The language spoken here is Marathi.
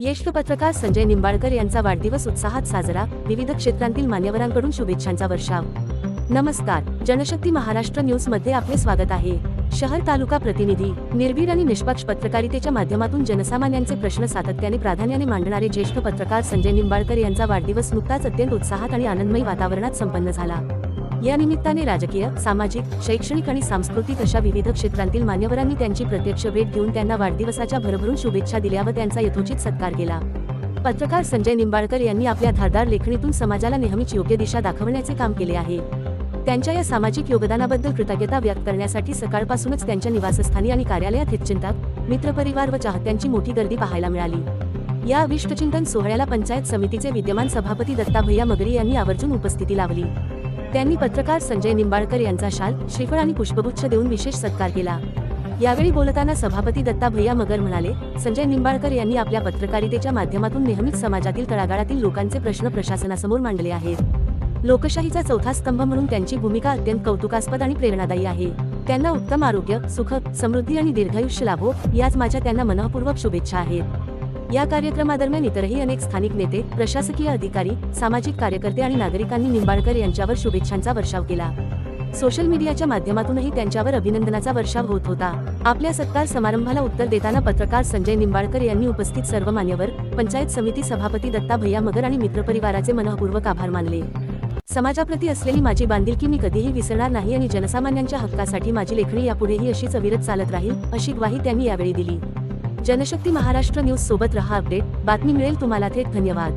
ज्येष्ठ पत्रकार संजय निंबाळकर यांचा वाढदिवस उत्साहात साजरा, विविध क्षेत्रांतील मान्यवरांकडून शुभेच्छांचा वर्षाव। नमस्कार, जनशक्ती महाराष्ट्र न्यूज मध्ये आपले स्वागत आहे। शहर तालुका प्रतिनिधी, निर्भीड आणि निष्पक्ष पत्रकारितेच्या माध्यमातून जनसामान्यांचे प्रश्न सातत्याने प्राधान्याने मांडणारे ज्येष्ठ पत्रकार संजय निंबाळकर यांचा वाढदिवस नुकताच अत्यंत उत्साहात आणि आनंदमयी वातावरणात संपन्न झाला। या निमित्ताने राजकीय, सामाजिक, शैक्षणिक आणि सांस्कृतिक अशा विविध क्षेत्रांतील मान्यवरांनी त्यांची प्रत्यक्ष भेट घेऊन त्यांना वाढदिवसाच्या भरभरून शुभेच्छा दिल्या व त्यांचा यथोचित सत्कार केला। पत्रकार संजय निंबाळकर यांनी आपल्या धारदार लेखणीतून समाजाला नेहमीच योग्य दिशा दाखवण्याचे काम केले आहे। त्यांच्या या सामाजिक योगदानाबद्दल कृतज्ञता व्यक्त करण्यासाठी सकाळपासूनच त्यांच्या निवासस्थानी आणि कार्यालयात हितचिंतक, मित्रपरिवार व चाहत्यांची मोठी गर्दी पाहायला मिळाली। या अभिष्टचिंतन सोहळ्याला पंचायत समितीचे विद्यमान सभापती दत्ता भैया मगरी यांनी आवर्जून उपस्थिती लावली। त्यांनी पत्रकार संजय निंबाळकर यांचा शाल, श्रीफळ आणि पुष्पगुच्छ देऊन विशेष सत्कार केला। यावेळी बोलताना सभापती दत्ता भैया मगर म्हणाले, संजय निंबाळकर यांनी आपल्या पत्रकारितेच्या माध्यमातून नेहमीच समाजातील तळागाळातील लोकांचे प्रश्न प्रशासनासमोर मांडले आहेत। लोकशाहीचा चौथा स्तंभ म्हणून त्यांची भूमिका अत्यंत कौतुकास्पद आणि प्रेरणादायी आहे। त्यांना उत्तम आरोग्य, सुख, समृद्धी आणि दीर्घायुष्य लाभो, याच माझ्या त्यांना मनःपूर्वक शुभेच्छा आहेत। या कार्यक्रमादरम्यान इतरही अनेक स्थानिक नेते, प्रशासकीय अधिकारी, सामाजिक कार्यकर्ते आणि नागरिकांनी निंबाळकर यांच्यावर शुभेच्छांचा वर्षाव केला। सोशल मीडियाच्या माध्यमातूनही त्यांच्यावर अभिनंदनाचा वर्षाव होत होता। आपल्या सत्कार समारंभाला उत्तर देताना पत्रकार संजय निंबाळकर यांनी उपस्थित सर्व मान्यवर, पंचायत समिती सभापती दत्ता भैया मगर आणि मित्रपरिवाराचे मनःपूर्वक आभार मानले। समाजाप्रती असलेली माझी बांधिलकी मी कधीही विसरणार नाही आणि जनसामान्यांच्या हक्कासाठी माझी लेखणी यापुढेही अशीच अविरत चालत राहील, अशी ग्वाही त्यांनी यावेळी दिली। जनशक्ती महाराष्ट्र न्यूज सोबत रहा अपडेट, बातमी मिळेल तुम्हाला थेट। धन्यवाद।